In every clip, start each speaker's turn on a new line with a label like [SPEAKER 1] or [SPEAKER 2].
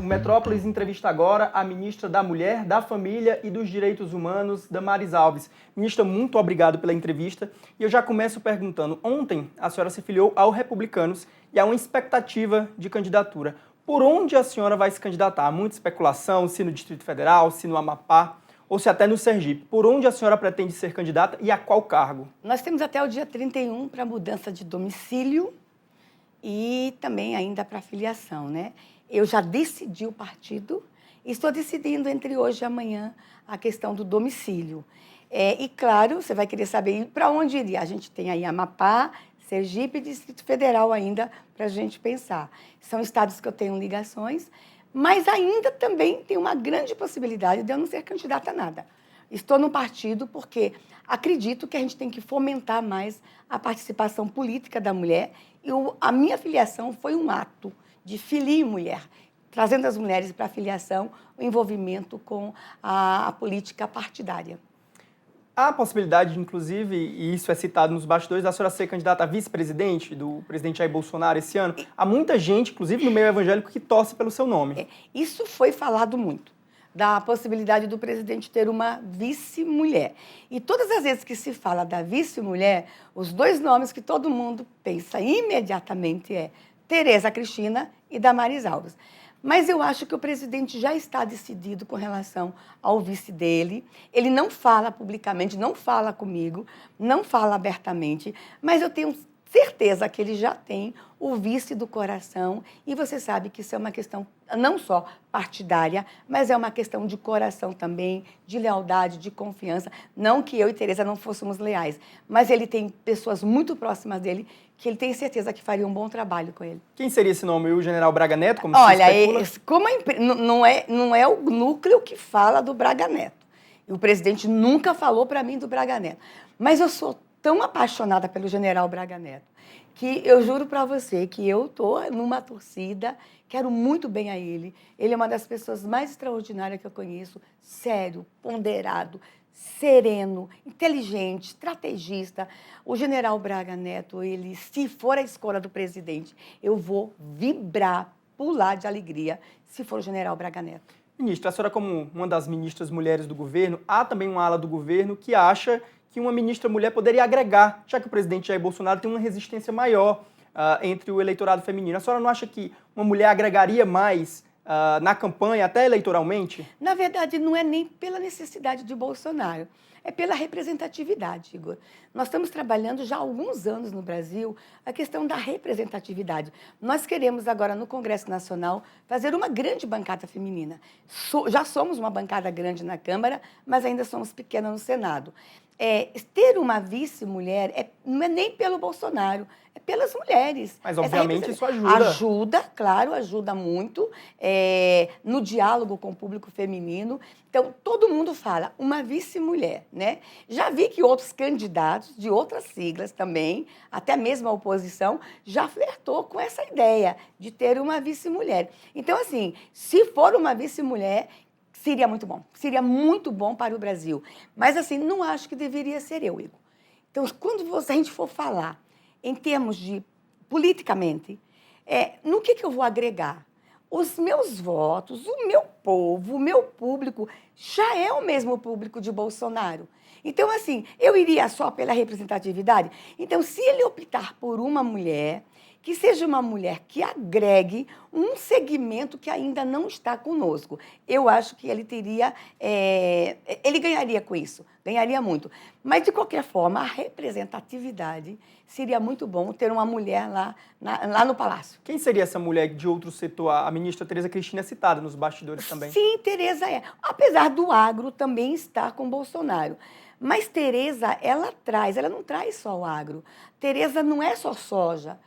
[SPEAKER 1] Metrópolis entrevista agora a ministra da Mulher, da Família e dos Direitos Humanos, Damares Alves. Ministra, muito obrigado pela entrevista. E eu já começo perguntando, ontem a senhora se filiou ao Republicanos e há uma expectativa de candidatura. Por onde a senhora vai se candidatar? Há muita especulação, se no Distrito Federal, se no Amapá, ou se até no Sergipe. Por onde a senhora pretende ser candidata e a qual cargo?
[SPEAKER 2] Nós temos até o dia 31 para mudança de domicílio e também ainda para filiação, né? Eu já decidi o partido e estou decidindo entre hoje e amanhã a questão do domicílio. E, claro, você vai querer saber para onde iria. A gente tem aí Amapá, Sergipe e Distrito Federal ainda para a gente pensar. São estados que eu tenho ligações, mas ainda também tem uma grande possibilidade de eu não ser candidata a nada. Estou no partido porque acredito que a gente tem que fomentar mais a participação política da mulher e a minha filiação foi um ato de filia mulher, trazendo as mulheres para a filiação, o envolvimento com a política partidária.
[SPEAKER 1] Há a possibilidade, inclusive, e isso é citado nos bastidores, da senhora ser candidata a vice-presidente do presidente Jair Bolsonaro esse ano. Há muita gente, inclusive no meio evangélico, que torce pelo seu nome.
[SPEAKER 2] Isso foi falado muito, da possibilidade do presidente ter uma vice-mulher. E todas as vezes que se fala da vice-mulher, os dois nomes que todo mundo pensa imediatamente é Tereza Cristina e Damares Alves. Mas eu acho que o presidente já está decidido com relação ao vice dele. Ele não fala publicamente, não fala comigo, não fala abertamente, mas eu tenho certeza que ele já tem o vice do coração e você sabe que isso é uma questão não só partidária, mas é uma questão de coração também, de lealdade, de confiança. Não que eu e Tereza não fôssemos leais, mas ele tem pessoas muito próximas dele que ele tem certeza que faria um bom trabalho com ele.
[SPEAKER 1] Quem seria esse nome? O general Braga Neto, como
[SPEAKER 2] Olha,
[SPEAKER 1] se especula?
[SPEAKER 2] não é o núcleo que fala do Braga Neto. E o presidente nunca falou para mim do Braga Neto. Mas eu sou tão apaixonada pelo general Braga Neto que eu juro para você que eu estou numa torcida, quero muito bem a ele. Ele é uma das pessoas mais extraordinárias que eu conheço, sério, ponderado, sereno, inteligente, estrategista. O general Braga Neto, ele, se for a escolha do presidente, eu vou vibrar, pular de alegria, se for o general Braga Neto.
[SPEAKER 1] Ministra, a senhora como uma das ministras mulheres do governo, há também uma ala do governo que acha que uma ministra mulher poderia agregar, já que o presidente Jair Bolsonaro tem uma resistência maior entre o eleitorado feminino. A senhora não acha que uma mulher agregaria mais na campanha, até eleitoralmente?
[SPEAKER 2] Na verdade, não é nem pela necessidade de Bolsonaro, é pela representatividade, Igor. Nós estamos trabalhando já há alguns anos no Brasil a questão da representatividade. Nós queremos agora, no Congresso Nacional, fazer uma grande bancada feminina. Já somos uma bancada grande na Câmara, mas ainda somos pequena no Senado. Ter uma vice-mulher não é nem pelo Bolsonaro, é pelas mulheres.
[SPEAKER 1] Mas, obviamente, isso ajuda.
[SPEAKER 2] Ajuda, claro, ajuda muito no diálogo com o público feminino. Então, todo mundo fala, uma vice-mulher, né? Já vi que outros candidatos de outras siglas também, até mesmo a oposição, já flertou com essa ideia de ter uma vice-mulher. Então, assim, se for uma vice-mulher, seria muito bom para o Brasil. Mas, assim, não acho que deveria ser eu, Igor. Então, quando a gente for falar em termos de politicamente, no que eu vou agregar? Os meus votos, o meu povo, o meu público, já é o mesmo público de Bolsonaro. Então, assim, eu iria só pela representatividade? Então, se ele optar por uma mulher, que seja uma mulher que agregue um segmento que ainda não está conosco. Eu acho que ele teria, ele ganharia com isso, ganharia muito. Mas, de qualquer forma, a representatividade seria muito bom ter uma mulher lá no Palácio.
[SPEAKER 1] Quem seria essa mulher de outro setor? A ministra Tereza Cristina é citada nos bastidores também.
[SPEAKER 2] Sim, Tereza é. Apesar do agro também estar com Bolsonaro. Mas Tereza, ela não traz só o agro. Tereza não é só soja.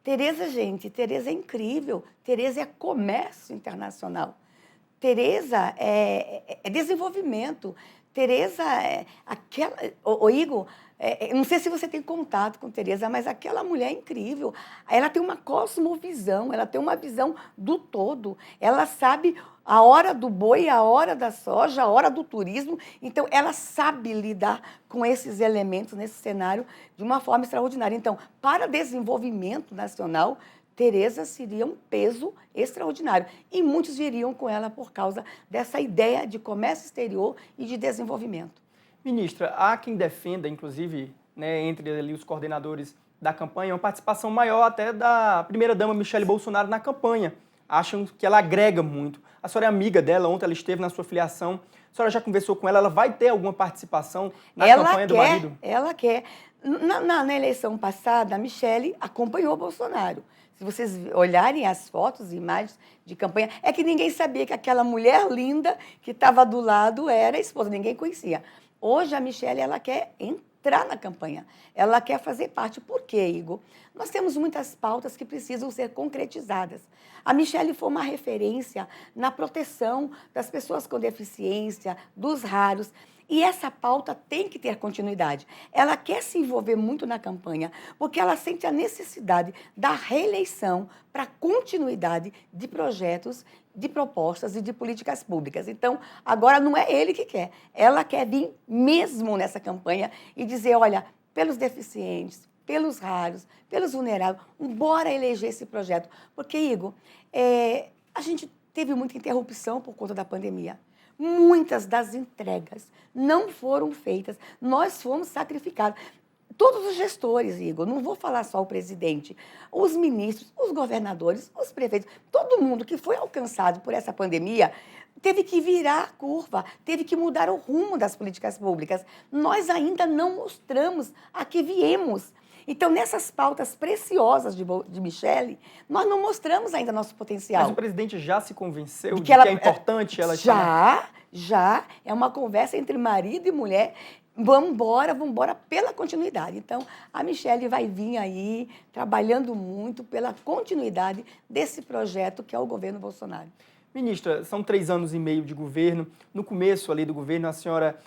[SPEAKER 2] Tereza, gente, Tereza é incrível. Tereza é comércio internacional. Tereza é desenvolvimento. Tereza é aquela... Igor, não sei se você tem contato com Tereza, mas aquela mulher é incrível. Ela tem uma cosmovisão, ela tem uma visão do todo. Ela sabe a hora do boi, a hora da soja, a hora do turismo. Então, ela sabe lidar com esses elementos nesse cenário de uma forma extraordinária. Então, para desenvolvimento nacional, Tereza seria um peso extraordinário. E muitos viriam com ela por causa dessa ideia de comércio exterior e de desenvolvimento.
[SPEAKER 1] Ministra, há quem defenda, inclusive, né, entre ali os coordenadores da campanha, uma participação maior até da primeira-dama Michele Bolsonaro na campanha. Acham que ela agrega muito. A senhora é amiga dela, ontem ela esteve na sua filiação. A senhora já conversou com ela vai ter alguma participação na campanha do marido?
[SPEAKER 2] Ela quer. Na eleição passada, a Michele acompanhou o Bolsonaro. Se vocês olharem as fotos e imagens de campanha, é que ninguém sabia que aquela mulher linda que estava do lado era a esposa, ninguém conhecia. Hoje a Michele, ela quer entrar na campanha, ela quer fazer parte. Por quê, Igor? Nós temos muitas pautas que precisam ser concretizadas. A Michele foi uma referência na proteção das pessoas com deficiência, dos raros. E essa pauta tem que ter continuidade. Ela quer se envolver muito na campanha, porque ela sente a necessidade da reeleição para continuidade de projetos, de propostas e de políticas públicas. Então, agora não é ele que quer. Ela quer vir mesmo nessa campanha e dizer, olha, pelos deficientes, pelos raros, pelos vulneráveis, bora eleger esse projeto. Porque, Igor, a gente teve muita interrupção por conta da pandemia. Muitas das entregas não foram feitas, nós fomos sacrificados. Todos os gestores, Igor, não vou falar só o presidente, os ministros, os governadores, os prefeitos, todo mundo que foi alcançado por essa pandemia teve que virar a curva, teve que mudar o rumo das políticas públicas. Nós ainda não mostramos a que viemos. Então, nessas pautas preciosas de Michele, nós não mostramos ainda nosso potencial.
[SPEAKER 1] Mas o presidente já se convenceu de que é importante ela chamar?
[SPEAKER 2] Já. É uma conversa entre marido e mulher. Vamos embora pela continuidade. Então, a Michele vai vir aí trabalhando muito pela continuidade desse projeto que é o governo Bolsonaro.
[SPEAKER 1] Ministra, são 3 anos e meio de governo. No começo ali do governo, a senhora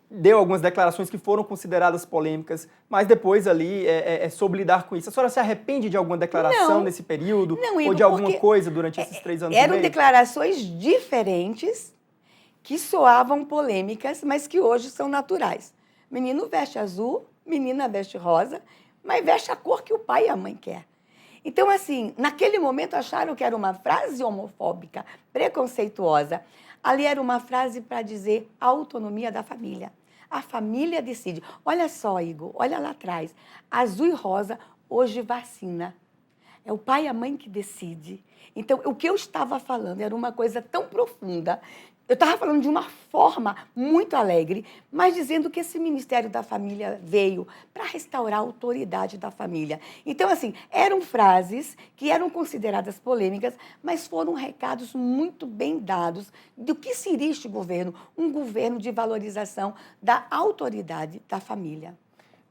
[SPEAKER 1] deu algumas declarações que foram consideradas polêmicas, mas depois ali soube lidar com isso. A senhora se arrepende de alguma declaração nesse período?
[SPEAKER 2] Não, Igor,
[SPEAKER 1] ou de alguma coisa durante esses 3 anos e meio?
[SPEAKER 2] Eram declarações diferentes que soavam polêmicas, mas que hoje são naturais. Menino veste azul, menina veste rosa, mas veste a cor que o pai e a mãe querem. Então, assim, naquele momento acharam que era uma frase homofóbica, preconceituosa. Ali era uma frase para dizer a autonomia da família. A família decide. Olha só, Igor, olha lá atrás. Azul e rosa, hoje vacina. É o pai e a mãe que decide. Então, o que eu estava falando era uma coisa tão profunda. Eu estava falando de uma forma muito alegre, mas dizendo que esse Ministério da Família veio para restaurar a autoridade da família. Então, assim, eram frases que eram consideradas polêmicas, mas foram recados muito bem dados do que seria este governo, um governo de valorização da autoridade da família.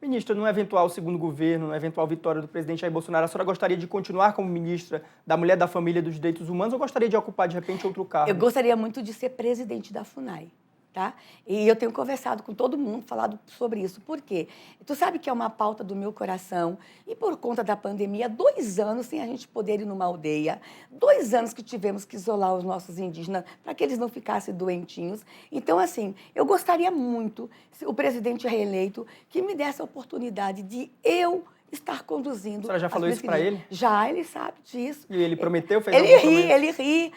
[SPEAKER 1] Ministra, no eventual segundo governo, na eventual vitória do presidente Jair Bolsonaro, a senhora gostaria de continuar como ministra da Mulher, da Família e dos Direitos Humanos ou gostaria de ocupar, de repente, outro cargo?
[SPEAKER 2] Eu gostaria muito de ser presidente da FUNAI. Tá? E eu tenho conversado com todo mundo, falado sobre isso. Por quê? Tu sabe que é uma pauta do meu coração. E por conta da pandemia, 2 anos sem a gente poder ir numa aldeia, 2 anos que tivemos que isolar os nossos indígenas para que eles não ficassem doentinhos. Então, assim, eu gostaria muito, o presidente reeleito, que me desse a oportunidade de eu estar conduzindo. A
[SPEAKER 1] senhora já falou isso para ele?
[SPEAKER 2] Já, ele sabe disso.
[SPEAKER 1] E ele prometeu? Fez
[SPEAKER 2] Ele ri.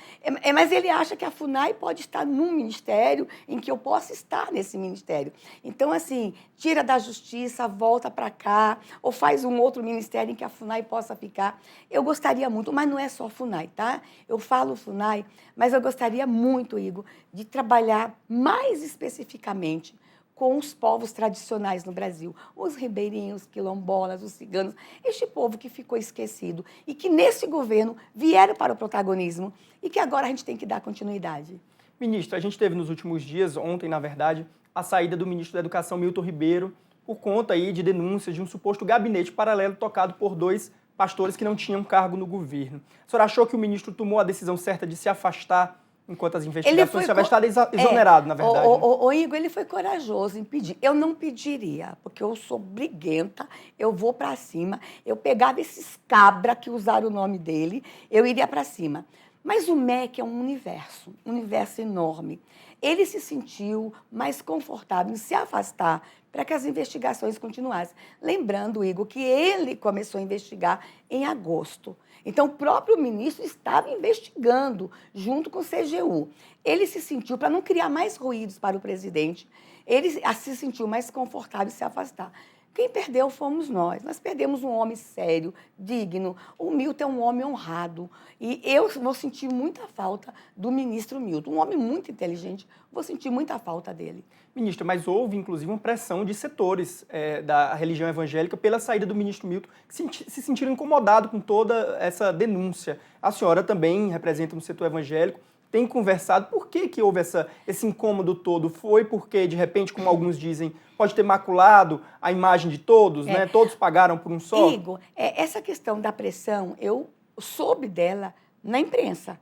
[SPEAKER 2] Mas ele acha que a FUNAI pode estar num ministério em que eu possa estar nesse ministério. Então, assim, tira da justiça, volta para cá, ou faz um outro ministério em que a FUNAI possa ficar. Eu gostaria muito, mas não é só FUNAI, tá? Eu falo FUNAI, mas eu gostaria muito, Igor, de trabalhar mais especificamente com os povos tradicionais no Brasil, os ribeirinhos, quilombolas, os ciganos, este povo que ficou esquecido e que nesse governo vieram para o protagonismo e que agora a gente tem que dar continuidade.
[SPEAKER 1] Ministra, a gente teve nos últimos dias, ontem na verdade, a saída do ministro da Educação, Milton Ribeiro, por conta aí de denúncias de um suposto gabinete paralelo tocado por 2 pastores que não tinham cargo no governo. A senhora achou que o ministro tomou a decisão certa de se afastar enquanto as investigações já vai estar exonerado, na verdade?
[SPEAKER 2] O Igor, ele foi corajoso em pedir. Eu não pediria, porque eu sou briguenta, eu vou para cima. Eu pegava esses cabra que usaram o nome dele, eu iria para cima. Mas o MEC é um universo enorme. Ele se sentiu mais confortável em se afastar para que as investigações continuassem. Lembrando, Igor, que ele começou a investigar em agosto. Então, o próprio ministro estava investigando junto com o CGU. Ele se sentiu, para não criar mais ruídos para o presidente, ele se sentiu mais confortável em se afastar. Quem perdeu fomos nós. Nós perdemos um homem sério, digno. O Milton é um homem honrado. E eu vou sentir muita falta do ministro Milton. Um homem muito inteligente, vou sentir muita falta dele.
[SPEAKER 1] Ministra, mas houve, inclusive, uma pressão de setores da religião evangélica pela saída do ministro Milton, que se sentiram incomodados com toda essa denúncia. A senhora também representa um setor evangélico, tem conversado. Por que houve esse incômodo todo? Foi porque, de repente, como alguns dizem, pode ter maculado a imagem de todos, né? Todos pagaram por um só?
[SPEAKER 2] Igor, essa questão da pressão, eu soube dela na imprensa.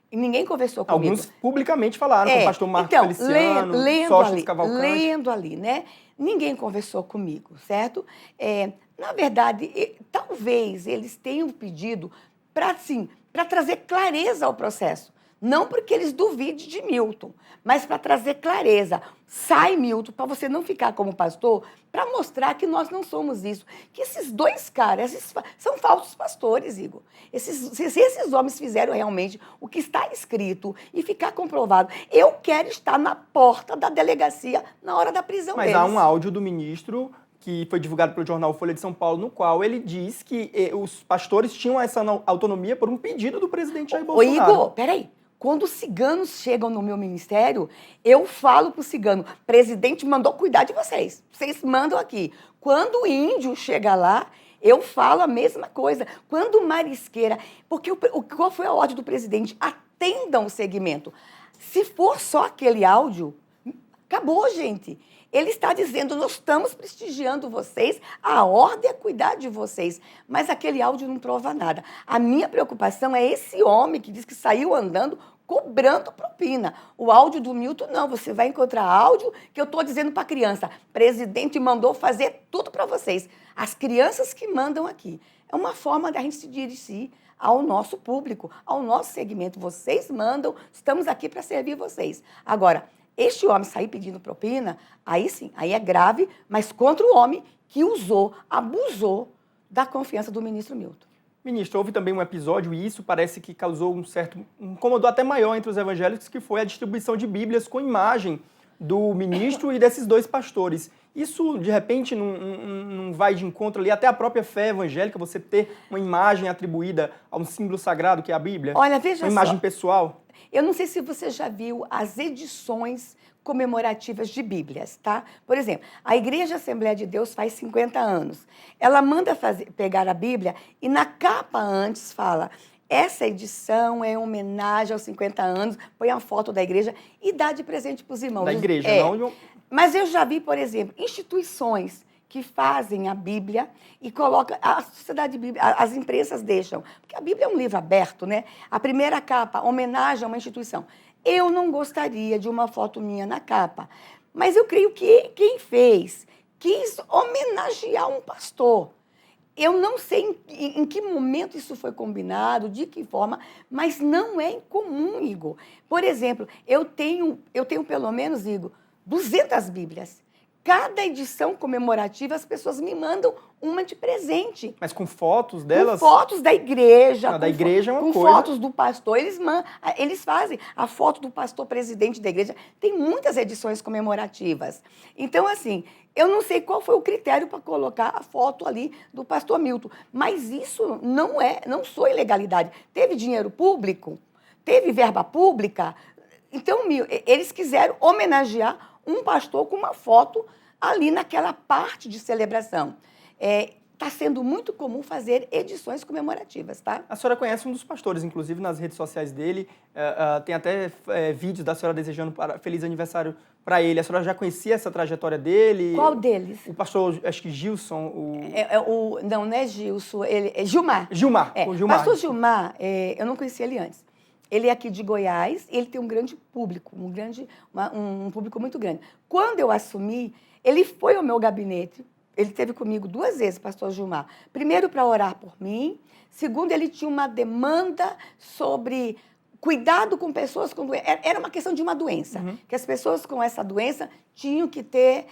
[SPEAKER 2] E ninguém conversou comigo.
[SPEAKER 1] Alguns publicamente falaram com o pastor Marcos Feliciano,
[SPEAKER 2] Sócrates
[SPEAKER 1] Cavalcante.
[SPEAKER 2] Lendo ali, né? Ninguém conversou comigo, certo? Na verdade, talvez eles tenham pedido para trazer clareza ao processo. Não porque eles duvidem de Milton, mas para trazer clareza. Sai, Milton, para você não ficar como pastor, para mostrar que nós não somos isso. Que esses dois caras são falsos pastores, Igor. Se esses homens fizeram realmente o que está escrito e ficar comprovado, eu quero estar na porta da delegacia na hora da prisão deles.
[SPEAKER 1] Mas há um áudio do ministro que foi divulgado pelo jornal Folha de São Paulo, no qual ele diz que os pastores tinham essa autonomia por um pedido do presidente Jair Bolsonaro.
[SPEAKER 2] Ô, Igor, peraí. Quando os ciganos chegam no meu ministério, eu falo para o cigano, presidente mandou cuidar de vocês. Vocês mandam aqui. Quando o índio chega lá, eu falo a mesma coisa. Quando o marisqueira... Porque qual foi a ordem do presidente? Atendam o segmento. Se for só aquele áudio, acabou, gente. Ele está dizendo, nós estamos prestigiando vocês, a ordem é cuidar de vocês. Mas aquele áudio não prova nada. A minha preocupação é esse homem que diz que saiu andando cobrando propina. O áudio do Milton, não. Você vai encontrar áudio que eu estou dizendo para a criança. Presidente mandou fazer tudo para vocês. As crianças que mandam aqui. É uma forma da gente se dirigir ao nosso público, ao nosso segmento. Vocês mandam, estamos aqui para servir vocês. Agora, este homem sair pedindo propina, aí sim, aí é grave, mas contra o homem que abusou da confiança do ministro Milton.
[SPEAKER 1] Ministro, houve também um episódio, e isso parece que causou um certo incômodo até maior entre os evangélicos, que foi a distribuição de Bíblias com imagem do ministro e desses dois pastores. Isso, de repente, não vai de encontro ali até a própria fé evangélica, você ter uma imagem atribuída a um símbolo sagrado, que é a Bíblia?
[SPEAKER 2] Olha, veja só.
[SPEAKER 1] Uma imagem pessoal?
[SPEAKER 2] Eu não sei se você já viu as edições comemorativas de Bíblias, tá? Por exemplo, a Igreja Assembleia de Deus faz 50 anos. Ela manda pegar a Bíblia e na capa antes fala: essa edição é em homenagem aos 50 anos, põe a foto da igreja e dá de presente para os irmãos.
[SPEAKER 1] Da igreja, não?
[SPEAKER 2] Mas eu já vi, por exemplo, instituições que fazem a Bíblia e colocam, a sociedade bíblica, as imprensas deixam, porque a Bíblia é um livro aberto, né? A primeira capa, homenagem a uma instituição. Eu não gostaria de uma foto minha na capa, mas eu creio que quem fez quis homenagear um pastor. Eu não sei em que momento isso foi combinado, de que forma, mas não é incomum, Igor. Por exemplo, eu tenho pelo menos, Igor, 200 Bíblias. Cada edição comemorativa, as pessoas me mandam uma de presente.
[SPEAKER 1] Mas com fotos delas?
[SPEAKER 2] Com fotos da igreja.
[SPEAKER 1] Não, da igreja é uma coisa.
[SPEAKER 2] Com fotos do pastor. Eles fazem a foto do pastor presidente da igreja. Tem muitas edições comemorativas. Então, assim, eu não sei qual foi o critério para colocar a foto ali do pastor Milton. Mas isso não foi ilegalidade. Teve dinheiro público? Teve verba pública? Então, eles quiseram homenagear um pastor com uma foto ali naquela parte de celebração. Está sendo muito comum fazer edições comemorativas, tá?
[SPEAKER 1] A senhora conhece um dos pastores, inclusive nas redes sociais dele, tem até vídeos da senhora desejando feliz aniversário para ele. A senhora já conhecia essa trajetória dele?
[SPEAKER 2] Qual deles?
[SPEAKER 1] O pastor, acho que Gilson.
[SPEAKER 2] Não é Gilson, é Gilmar.
[SPEAKER 1] Gilmar. O Gilmar.
[SPEAKER 2] Pastor Gilmar, eu não conhecia ele antes. Ele é aqui de Goiás, ele tem um grande público, um público muito grande. Quando eu assumi, ele foi ao meu gabinete, ele esteve comigo 2 vezes, pastor Gilmar. Primeiro, para orar por mim. Segundo, ele tinha uma demanda sobre cuidado com pessoas com doença. Era uma questão de uma doença, que as pessoas com essa doença tinham que ter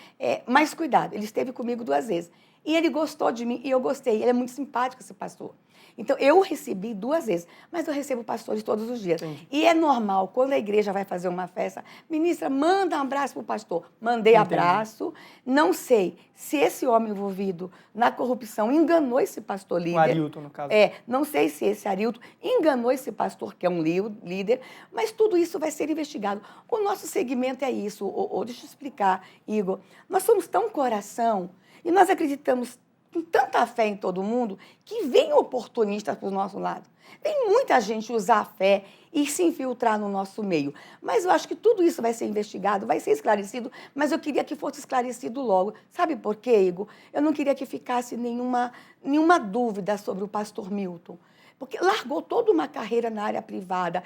[SPEAKER 2] mais cuidado. Ele esteve comigo 2 vezes. E ele gostou de mim e eu gostei. Ele é muito simpático, esse pastor. Então, eu recebi 2 vezes, mas eu recebo pastores todos os dias.
[SPEAKER 1] Entendi.
[SPEAKER 2] E é normal, quando a igreja vai fazer uma festa, ministra, manda um abraço para o pastor. Mandei abraço. Não sei se esse homem envolvido na corrupção enganou esse pastor líder.
[SPEAKER 1] O Arilton, no caso.
[SPEAKER 2] Não sei se esse Arilton enganou esse pastor, que é um líder, mas tudo isso vai ser investigado. O nosso segmento é isso. Deixa eu explicar, Igor. Nós somos tão coração e nós acreditamos com tanta fé em todo mundo, que vem oportunistas para o nosso lado. Vem muita gente usar a fé e se infiltrar no nosso meio. Mas eu acho que tudo isso vai ser investigado, vai ser esclarecido, mas eu queria que fosse esclarecido logo. Sabe por quê, Igor? Eu não queria que ficasse nenhuma dúvida sobre o pastor Milton. Porque largou toda uma carreira na área privada,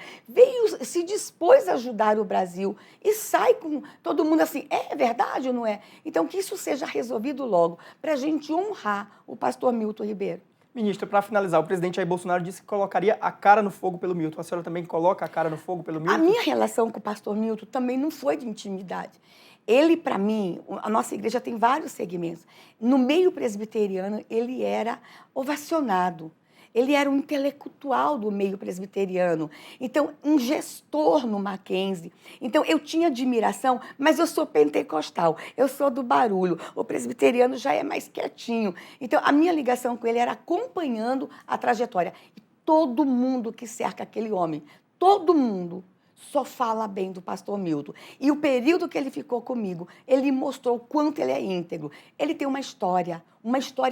[SPEAKER 2] se dispôs a ajudar o Brasil e sai com todo mundo assim, é verdade ou não é? Então, que isso seja resolvido logo, para a gente honrar o pastor Milton Ribeiro.
[SPEAKER 1] Ministra, para finalizar, o presidente Jair Bolsonaro disse que colocaria a cara no fogo pelo Milton. A senhora também coloca a cara no fogo pelo Milton?
[SPEAKER 2] A minha relação com o pastor Milton também não foi de intimidade. Ele, para mim, a nossa igreja tem vários segmentos. No meio presbiteriano, ele era ovacionado. Ele era um intelectual do meio presbiteriano, então, um gestor no Mackenzie. Então, eu tinha admiração, mas eu sou pentecostal, eu sou do barulho, o presbiteriano já é mais quietinho. Então, a minha ligação com ele era acompanhando a trajetória. E todo mundo que cerca aquele homem, todo mundo, só fala bem do pastor Milton. E o período que ele ficou comigo, ele mostrou o quanto ele é íntegro. Ele tem uma história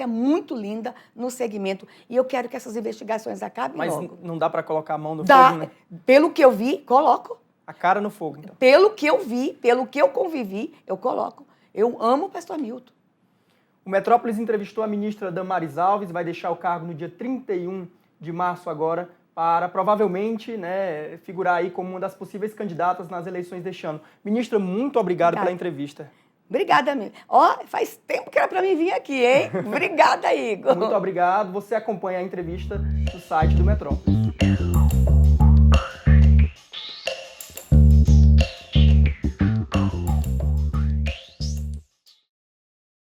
[SPEAKER 2] muito linda no segmento. E eu quero que essas investigações acabem logo.
[SPEAKER 1] Mas não dá para colocar a mão no fogo, né?
[SPEAKER 2] Pelo que eu vi, coloco.
[SPEAKER 1] A cara no fogo, então.
[SPEAKER 2] Pelo que eu vi, pelo que eu convivi, eu coloco. Eu amo o pastor Milton.
[SPEAKER 1] O Metrópolis entrevistou a ministra Damares Alves, vai deixar o cargo no dia 31 de março agora, para provavelmente, né, figurar aí como uma das possíveis candidatas nas eleições deste ano. Ministra, muito obrigado pela entrevista.
[SPEAKER 2] Obrigada, amigo. Faz tempo que era para mim vir aqui, hein? Obrigada, Igor.
[SPEAKER 1] Muito obrigado. Você acompanha a entrevista do site do Metrópolis.